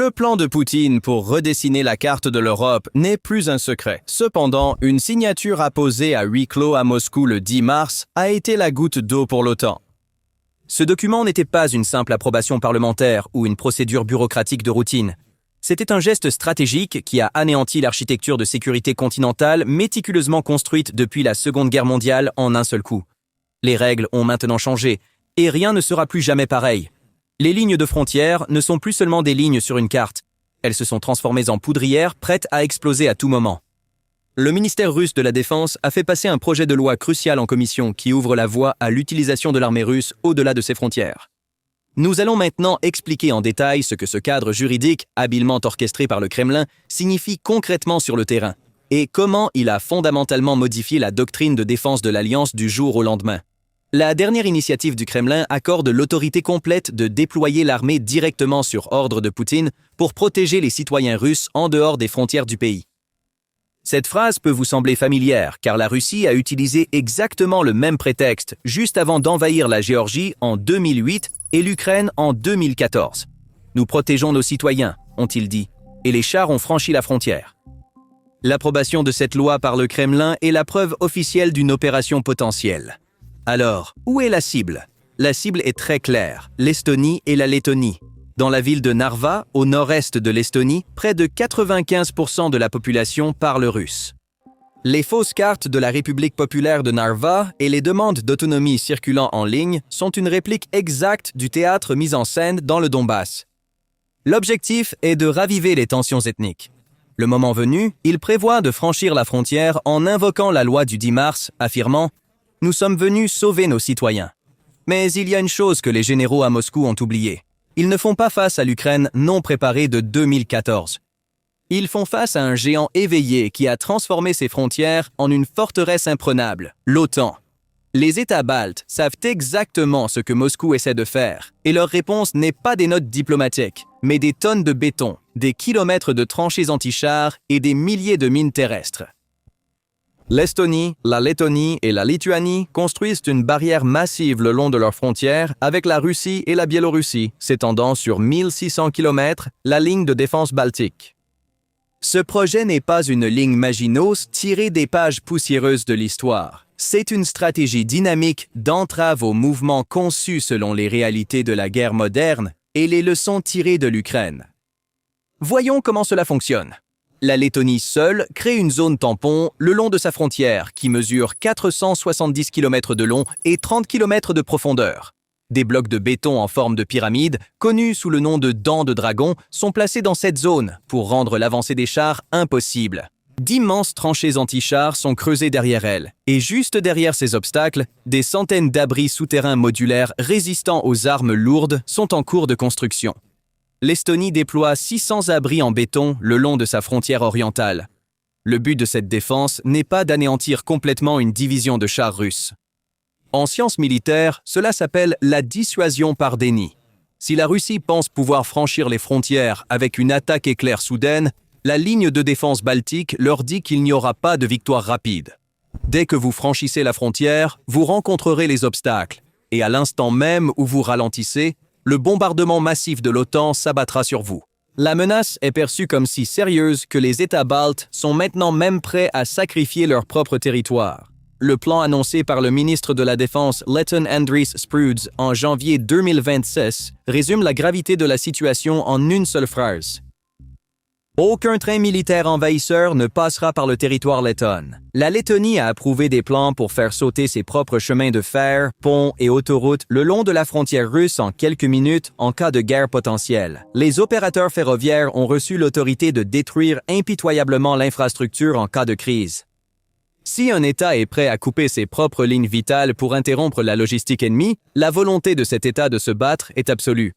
Le plan de Poutine pour redessiner la carte de l'Europe n'est plus un secret. Cependant, une signature apposée à huis clos à Moscou le 10 mars a été la goutte d'eau pour l'OTAN. Ce document n'était pas une simple approbation parlementaire ou une procédure bureaucratique de routine. C'était un geste stratégique qui a anéanti l'architecture de sécurité continentale méticuleusement construite depuis la Seconde Guerre mondiale en un seul coup. Les règles ont maintenant changé, et rien ne sera plus jamais pareil. Les lignes de frontières ne sont plus seulement des lignes sur une carte. Elles se sont transformées en poudrières prêtes à exploser à tout moment. Le ministère russe de la Défense a fait passer un projet de loi crucial en commission qui ouvre la voie à l'utilisation de l'armée russe au-delà de ses frontières. Nous allons maintenant expliquer en détail ce que ce cadre juridique, habilement orchestré par le Kremlin, signifie concrètement sur le terrain, et comment il a fondamentalement modifié la doctrine de défense de l'Alliance du jour au lendemain. La dernière initiative du Kremlin accorde l'autorité complète de déployer l'armée directement sur ordre de Poutine pour protéger les citoyens russes en dehors des frontières du pays. Cette phrase peut vous sembler familière car la Russie a utilisé exactement le même prétexte juste avant d'envahir la Géorgie en 2008 et l'Ukraine en 2014. Nous protégeons nos citoyens, ont-ils dit, et les chars ont franchi la frontière. L'approbation de cette loi par le Kremlin est la preuve officielle d'une opération potentielle. Alors, où est la cible? La cible est très claire, l'Estonie et la Lettonie. Dans la ville de Narva, au nord-est de l'Estonie, près de 95% de la population parle russe. Les fausses cartes de la République populaire de Narva et les demandes d'autonomie circulant en ligne sont une réplique exacte du théâtre mis en scène dans le Donbass. L'objectif est de raviver les tensions ethniques. Le moment venu, il prévoit de franchir la frontière en invoquant la loi du 10 mars, affirmant « Nous sommes venus sauver nos citoyens ». Mais il y a une chose que les généraux à Moscou ont oubliée. Ils ne font pas face à l'Ukraine non préparée de 2014. Ils font face à un géant éveillé qui a transformé ses frontières en une forteresse imprenable, l'OTAN. Les États baltes savent exactement ce que Moscou essaie de faire, et leur réponse n'est pas des notes diplomatiques, mais des tonnes de béton, des kilomètres de tranchées anti-chars et des milliers de mines terrestres. L'Estonie, la Lettonie et la Lituanie construisent une barrière massive le long de leurs frontières avec la Russie et la Biélorussie, s'étendant sur 1600 km, la ligne de défense baltique. Ce projet n'est pas une ligne Maginot tirée des pages poussiéreuses de l'histoire. C'est une stratégie dynamique d'entrave aux mouvements conçus selon les réalités de la guerre moderne et les leçons tirées de l'Ukraine. Voyons comment cela fonctionne. La Lettonie seule crée une zone tampon le long de sa frontière qui mesure 470 km de long et 30 km de profondeur. Des blocs de béton en forme de pyramide, connus sous le nom de dents de dragon, sont placés dans cette zone pour rendre l'avancée des chars impossible. D'immenses tranchées anti-chars sont creusées derrière elles, et juste derrière ces obstacles, des centaines d'abris souterrains modulaires résistants aux armes lourdes sont en cours de construction. L'Estonie déploie 600 abris en béton le long de sa frontière orientale. Le but de cette défense n'est pas d'anéantir complètement une division de chars russes. En sciences militaires, cela s'appelle la dissuasion par déni. Si la Russie pense pouvoir franchir les frontières avec une attaque éclair soudaine, la ligne de défense baltique leur dit qu'il n'y aura pas de victoire rapide. Dès que vous franchissez la frontière, vous rencontrerez les obstacles, et à l'instant même où vous ralentissez, le bombardement massif de l'OTAN s'abattra sur vous. La menace est perçue comme si sérieuse que les États baltes sont maintenant même prêts à sacrifier leur propre territoire. Le plan annoncé par le ministre de la Défense Letton Andris Spruds en janvier 2026 résume la gravité de la situation en une seule phrase. Aucun train militaire envahisseur ne passera par le territoire letton. La Lettonie a approuvé des plans pour faire sauter ses propres chemins de fer, ponts et autoroutes le long de la frontière russe en quelques minutes en cas de guerre potentielle. Les opérateurs ferroviaires ont reçu l'autorité de détruire impitoyablement l'infrastructure en cas de crise. Si un État est prêt à couper ses propres lignes vitales pour interrompre la logistique ennemie, la volonté de cet État de se battre est absolue.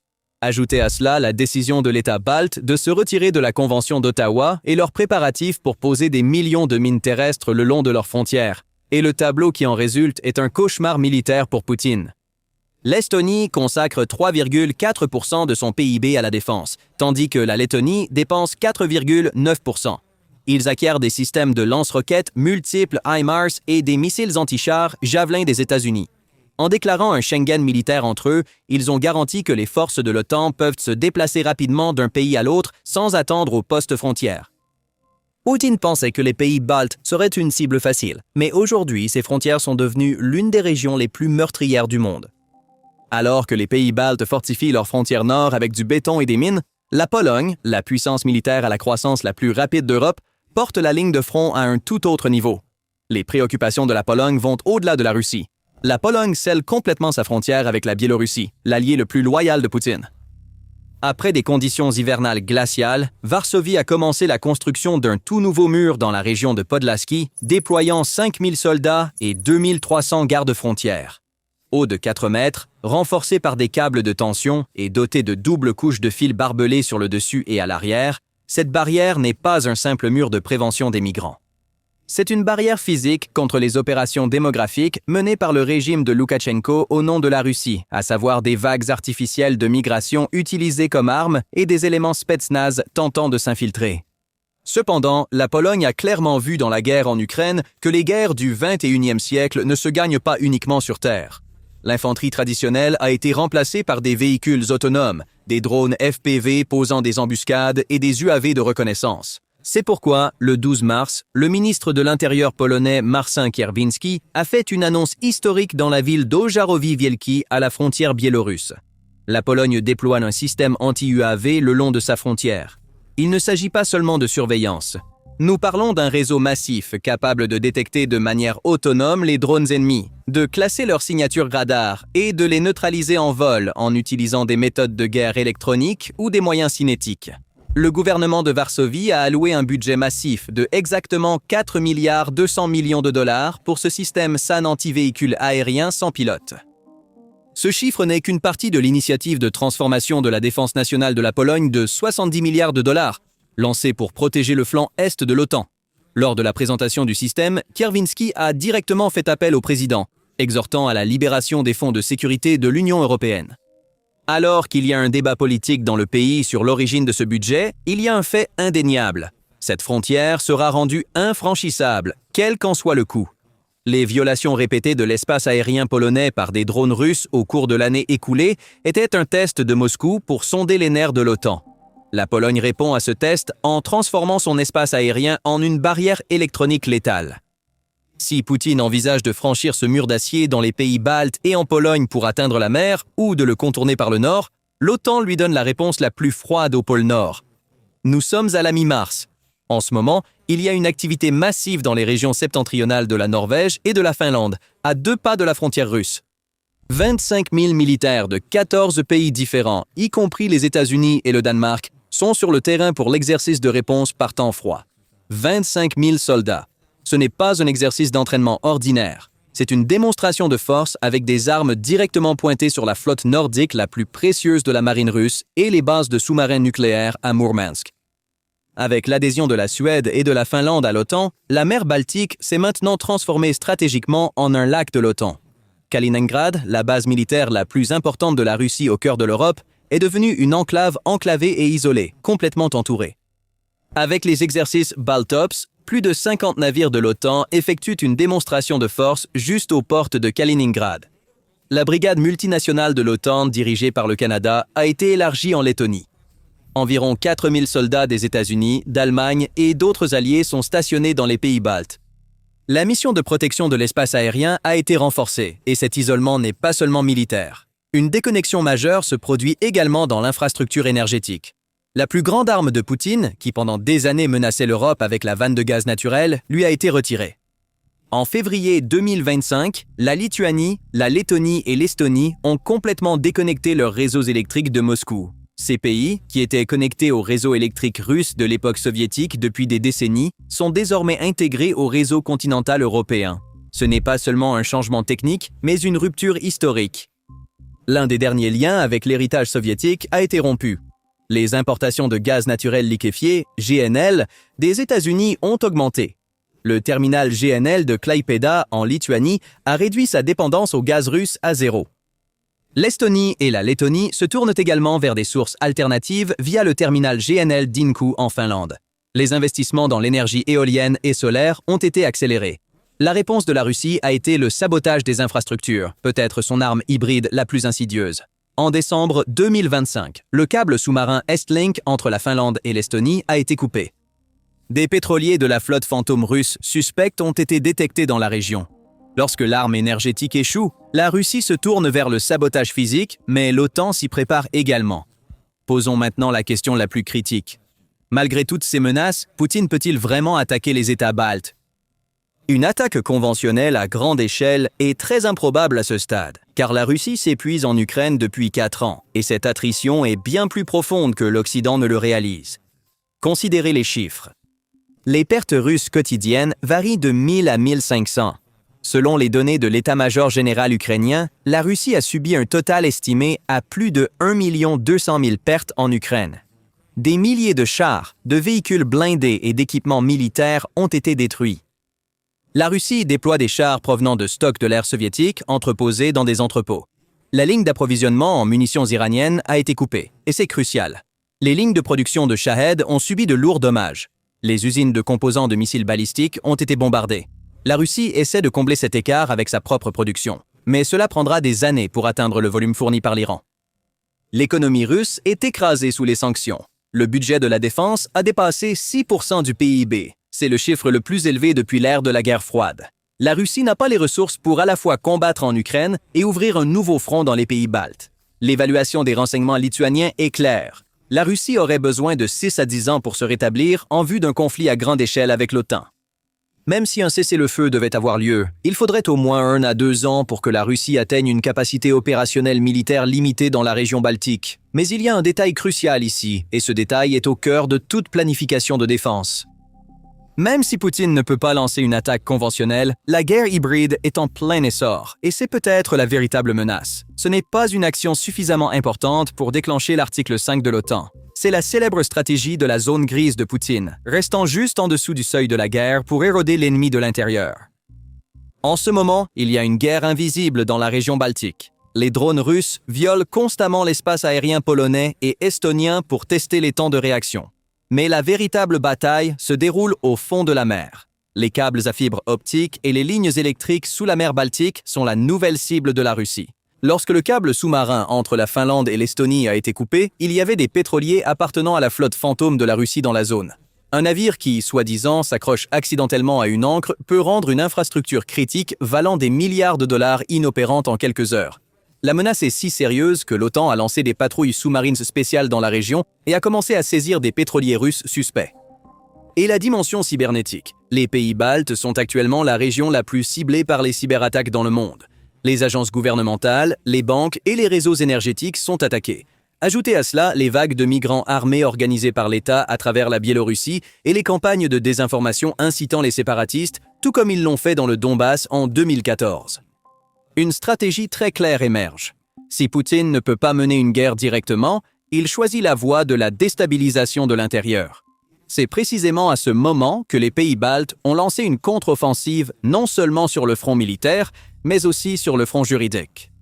Ajoutez à cela la décision de l'État balte de se retirer de la Convention d'Ottawa et leurs préparatifs pour poser des millions de mines terrestres le long de leurs frontières. Et le tableau qui en résulte est un cauchemar militaire pour Poutine. L'Estonie consacre 3,4% de son PIB à la défense, tandis que la Lettonie dépense 4,9%. Ils acquièrent des systèmes de lance-roquettes multiples HIMARS et des missiles anti-chars Javelin des États-Unis. En déclarant un Schengen militaire entre eux, ils ont garanti que les forces de l'OTAN peuvent se déplacer rapidement d'un pays à l'autre sans attendre aux postes frontières. Poutine pensait que les pays baltes seraient une cible facile, mais aujourd'hui, ces frontières sont devenues l'une des régions les plus meurtrières du monde. Alors que les pays baltes fortifient leurs frontières nord avec du béton et des mines, la Pologne, la puissance militaire à la croissance la plus rapide d'Europe, porte la ligne de front à un tout autre niveau. Les préoccupations de la Pologne vont au-delà de la Russie. La Pologne scelle complètement sa frontière avec la Biélorussie, l'allié le plus loyal de Poutine. Après des conditions hivernales glaciales, Varsovie a commencé la construction d'un tout nouveau mur dans la région de Podlaski, déployant 5000 soldats et 2300 gardes-frontières. Haut de 4 mètres, renforcé par des câbles de tension et doté de doubles couches de fils barbelés sur le dessus et à l'arrière, cette barrière n'est pas un simple mur de prévention des migrants. C'est une barrière physique contre les opérations démographiques menées par le régime de Loukachenko au nom de la Russie, à savoir des vagues artificielles de migration utilisées comme armes et des éléments spetsnaz tentant de s'infiltrer. Cependant, la Pologne a clairement vu dans la guerre en Ukraine que les guerres du XXIe siècle ne se gagnent pas uniquement sur terre. L'infanterie traditionnelle a été remplacée par des véhicules autonomes, des drones FPV posant des embuscades et des UAV de reconnaissance. C'est pourquoi, le 12 mars, le ministre de l'Intérieur polonais Marcin Kierwiński a fait une annonce historique dans la ville d'Ojarowie Wielki à la frontière biélorusse. La Pologne déploie un système anti-UAV le long de sa frontière. Il ne s'agit pas seulement de surveillance. Nous parlons d'un réseau massif capable de détecter de manière autonome les drones ennemis, de classer leurs signatures radar et de les neutraliser en vol en utilisant des méthodes de guerre électroniques ou des moyens cinétiques. Le gouvernement de Varsovie a alloué un budget massif de exactement 4,2 milliards de dollars pour ce système SAN anti-véhicule aérien sans pilote. Ce chiffre n'est qu'une partie de l'initiative de transformation de la défense nationale de la Pologne de 70 milliards de dollars, lancée pour protéger le flanc est de l'OTAN. Lors de la présentation du système, Kierwiński a directement fait appel au président, exhortant à la libération des fonds de sécurité de l'Union européenne. Alors qu'il y a un débat politique dans le pays sur l'origine de ce budget, il y a un fait indéniable. Cette frontière sera rendue infranchissable, quel qu'en soit le coût. Les violations répétées de l'espace aérien polonais par des drones russes au cours de l'année écoulée étaient un test de Moscou pour sonder les nerfs de l'OTAN. La Pologne répond à ce test en transformant son espace aérien en une barrière électronique létale. Si Poutine envisage de franchir ce mur d'acier dans les pays baltes et en Pologne pour atteindre la mer ou de le contourner par le nord, l'OTAN lui donne la réponse la plus froide au pôle Nord. Nous sommes à la mi-mars. En ce moment, il y a une activité massive dans les régions septentrionales de la Norvège et de la Finlande, à 2 pas de la frontière russe. 25 000 militaires de 14 pays différents, y compris les États-Unis et le Danemark, sont sur le terrain pour l'exercice de réponse par temps froid. 25 000 soldats. Ce n'est pas un exercice d'entraînement ordinaire. C'est une démonstration de force avec des armes directement pointées sur la flotte nordique la plus précieuse de la marine russe et les bases de sous-marins nucléaires à Mourmansk. Avec l'adhésion de la Suède et de la Finlande à l'OTAN, la mer Baltique s'est maintenant transformée stratégiquement en un lac de l'OTAN. Kaliningrad, la base militaire la plus importante de la Russie au cœur de l'Europe, est devenue une enclave enclavée et isolée, complètement entourée. Avec les exercices Baltops, plus de 50 navires de l'OTAN effectuent une démonstration de force juste aux portes de Kaliningrad. La brigade multinationale de l'OTAN, dirigée par le Canada, a été élargie en Lettonie. Environ 4000 soldats des États-Unis, d'Allemagne et d'autres alliés sont stationnés dans les pays baltes. La mission de protection de l'espace aérien a été renforcée et cet isolement n'est pas seulement militaire. Une déconnexion majeure se produit également dans l'infrastructure énergétique. La plus grande arme de Poutine, qui pendant des années menaçait l'Europe avec la vanne de gaz naturel, lui a été retirée. En février 2025, la Lituanie, la Lettonie et l'Estonie ont complètement déconnecté leurs réseaux électriques de Moscou. Ces pays, qui étaient connectés au réseau électrique russe de l'époque soviétique depuis des décennies, sont désormais intégrés au réseau continental européen. Ce n'est pas seulement un changement technique, mais une rupture historique. L'un des derniers liens avec l'héritage soviétique a été rompu. Les importations de gaz naturel liquéfié, GNL, des États-Unis ont augmenté. Le terminal GNL de Klaipėda, en Lituanie, a réduit sa dépendance au gaz russe à 0. L'Estonie et la Lettonie se tournent également vers des sources alternatives via le terminal GNL d'Inkoo en Finlande. Les investissements dans l'énergie éolienne et solaire ont été accélérés. La réponse de la Russie a été le sabotage des infrastructures, peut-être son arme hybride la plus insidieuse. En décembre 2025, le câble sous-marin Estlink entre la Finlande et l'Estonie a été coupé. Des pétroliers de la flotte fantôme russe suspects ont été détectés dans la région. Lorsque l'arme énergétique échoue, la Russie se tourne vers le sabotage physique, mais l'OTAN s'y prépare également. Posons maintenant la question la plus critique. Malgré toutes ces menaces, Poutine peut-il vraiment attaquer les États baltes? Une attaque conventionnelle à grande échelle est très improbable à ce stade, car la Russie s'épuise en Ukraine depuis 4 ans, et cette attrition est bien plus profonde que l'Occident ne le réalise. Considérez les chiffres. Les pertes russes quotidiennes varient de 1000 à 1500. Selon les données de l'état-major général ukrainien, la Russie a subi un total estimé à plus de 1 200 000 pertes en Ukraine. Des milliers de chars, de véhicules blindés et d'équipements militaires ont été détruits. La Russie déploie des chars provenant de stocks de l'ère soviétique entreposés dans des entrepôts. La ligne d'approvisionnement en munitions iraniennes a été coupée, et c'est crucial. Les lignes de production de Shahed ont subi de lourds dommages. Les usines de composants de missiles balistiques ont été bombardées. La Russie essaie de combler cet écart avec sa propre production, mais cela prendra des années pour atteindre le volume fourni par l'Iran. L'économie russe est écrasée sous les sanctions. Le budget de la défense a dépassé 6% du PIB. C'est le chiffre le plus élevé depuis l'ère de la guerre froide. La Russie n'a pas les ressources pour à la fois combattre en Ukraine et ouvrir un nouveau front dans les pays baltes. L'évaluation des renseignements lituaniens est claire. La Russie aurait besoin de 6 à 10 ans pour se rétablir en vue d'un conflit à grande échelle avec l'OTAN. Même si un cessez-le-feu devait avoir lieu, il faudrait au moins 1 à 2 ans pour que la Russie atteigne une capacité opérationnelle militaire limitée dans la région baltique. Mais il y a un détail crucial ici, et ce détail est au cœur de toute planification de défense. Même si Poutine ne peut pas lancer une attaque conventionnelle, la guerre hybride est en plein essor, et c'est peut-être la véritable menace. Ce n'est pas une action suffisamment importante pour déclencher l'article 5 de l'OTAN. C'est la célèbre stratégie de la zone grise de Poutine, restant juste en dessous du seuil de la guerre pour éroder l'ennemi de l'intérieur. En ce moment, il y a une guerre invisible dans la région baltique. Les drones russes violent constamment l'espace aérien polonais et estonien pour tester les temps de réaction. Mais la véritable bataille se déroule au fond de la mer. Les câbles à fibre optique et les lignes électriques sous la mer Baltique sont la nouvelle cible de la Russie. Lorsque le câble sous-marin entre la Finlande et l'Estonie a été coupé, il y avait des pétroliers appartenant à la flotte fantôme de la Russie dans la zone. Un navire qui, soi-disant, s'accroche accidentellement à une ancre peut rendre une infrastructure critique valant des milliards de dollars inopérante en quelques heures. La menace est si sérieuse que l'OTAN a lancé des patrouilles sous-marines spéciales dans la région et a commencé à saisir des pétroliers russes suspects. Et la dimension cybernétique. Les pays baltes sont actuellement la région la plus ciblée par les cyberattaques dans le monde. Les agences gouvernementales, les banques et les réseaux énergétiques sont attaqués. Ajoutez à cela les vagues de migrants armés organisées par l'État à travers la Biélorussie et les campagnes de désinformation incitant les séparatistes, tout comme ils l'ont fait dans le Donbass en 2014. Une stratégie très claire émerge. Si Poutine ne peut pas mener une guerre directement, il choisit la voie de la déstabilisation de l'intérieur. C'est précisément à ce moment que les pays baltes ont lancé une contre-offensive non seulement sur le front militaire, mais aussi sur le front juridique.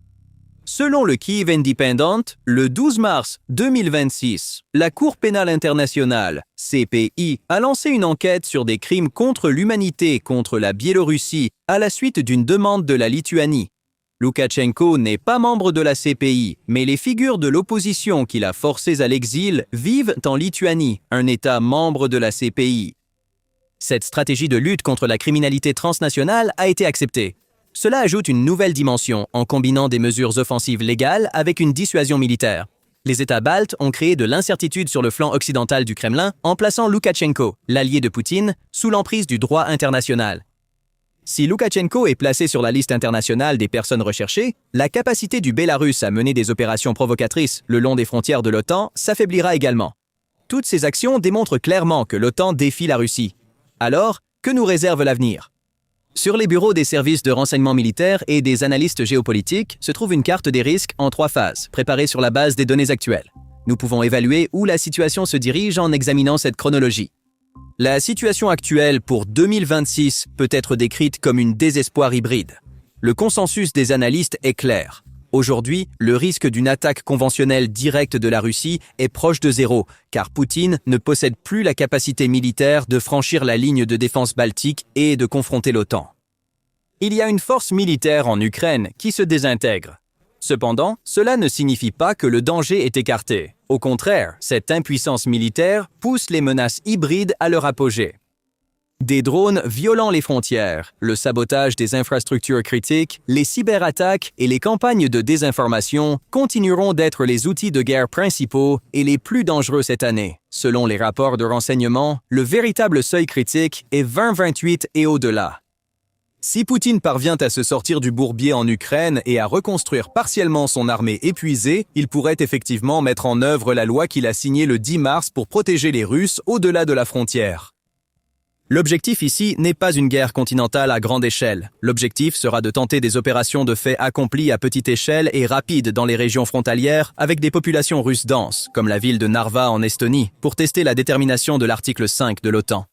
Selon le Kyiv Independent, le 12 mars 2026, la Cour pénale internationale, CPI, a lancé une enquête sur des crimes contre l'humanité contre la Biélorussie à la suite d'une demande de la Lituanie. Loukachenko n'est pas membre de la CPI, mais les figures de l'opposition qu'il a forcées à l'exil vivent en Lituanie, un État membre de la CPI. Cette stratégie de lutte contre la criminalité transnationale a été acceptée. Cela ajoute une nouvelle dimension en combinant des mesures offensives légales avec une dissuasion militaire. Les États baltes ont créé de l'incertitude sur le flanc occidental du Kremlin en plaçant Loukachenko, l'allié de Poutine, sous l'emprise du droit international. Si Loukachenko est placé sur la liste internationale des personnes recherchées, la capacité du Bélarus à mener des opérations provocatrices le long des frontières de l'OTAN s'affaiblira également. Toutes ces actions démontrent clairement que l'OTAN défie la Russie. Alors, que nous réserve l'avenir ? Sur les bureaux des services de renseignement militaire et des analystes géopolitiques se trouve une carte des risques en 3 phases, préparée sur la base des données actuelles. Nous pouvons évaluer où la situation se dirige en examinant cette chronologie. La situation actuelle pour 2026 peut être décrite comme une désespoir hybride. Le consensus des analystes est clair. Aujourd'hui, le risque d'une attaque conventionnelle directe de la Russie est proche de zéro, car Poutine ne possède plus la capacité militaire de franchir la ligne de défense baltique et de confronter l'OTAN. Il y a une force militaire en Ukraine qui se désintègre. Cependant, cela ne signifie pas que le danger est écarté. Au contraire, cette impuissance militaire pousse les menaces hybrides à leur apogée. Des drones violant les frontières, le sabotage des infrastructures critiques, les cyberattaques et les campagnes de désinformation continueront d'être les outils de guerre principaux et les plus dangereux cette année. Selon les rapports de renseignement, le véritable seuil critique est 2028 et au-delà. Si Poutine parvient à se sortir du bourbier en Ukraine et à reconstruire partiellement son armée épuisée, il pourrait effectivement mettre en œuvre la loi qu'il a signée le 10 mars pour protéger les Russes au-delà de la frontière. L'objectif ici n'est pas une guerre continentale à grande échelle. L'objectif sera de tenter des opérations de fait accomplies à petite échelle et rapides dans les régions frontalières avec des populations russes denses, comme la ville de Narva en Estonie, pour tester la détermination de l'article 5 de l'OTAN.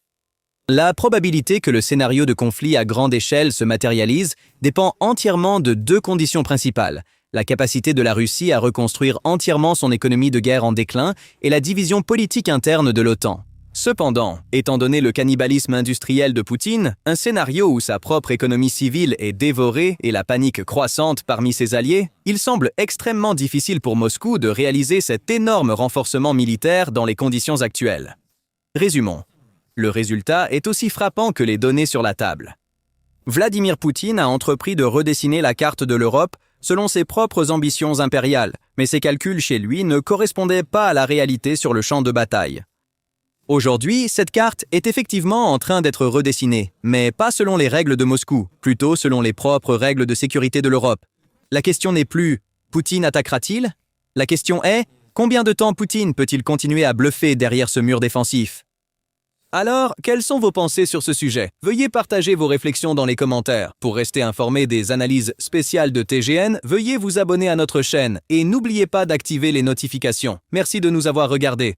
La probabilité que le scénario de conflit à grande échelle se matérialise dépend entièrement de deux conditions principales: la capacité de la Russie à reconstruire entièrement son économie de guerre en déclin et la division politique interne de l'OTAN. Cependant, étant donné le cannibalisme industriel de Poutine, un scénario où sa propre économie civile est dévorée et la panique croissante parmi ses alliés, il semble extrêmement difficile pour Moscou de réaliser cet énorme renforcement militaire dans les conditions actuelles. Résumons. Le résultat est aussi frappant que les données sur la table. Vladimir Poutine a entrepris de redessiner la carte de l'Europe selon ses propres ambitions impériales, mais ses calculs chez lui ne correspondaient pas à la réalité sur le champ de bataille. Aujourd'hui, cette carte est effectivement en train d'être redessinée, mais pas selon les règles de Moscou, plutôt selon les propres règles de sécurité de l'Europe. La question n'est plus « Poutine attaquera-t-il ?» La question est « Combien de temps Poutine peut-il continuer à bluffer derrière ce mur défensif ?» Alors, quelles sont vos pensées sur ce sujet? Veuillez partager vos réflexions dans les commentaires. Pour rester informé des analyses spéciales de TGN, veuillez vous abonner à notre chaîne et n'oubliez pas d'activer les notifications. Merci de nous avoir regardés.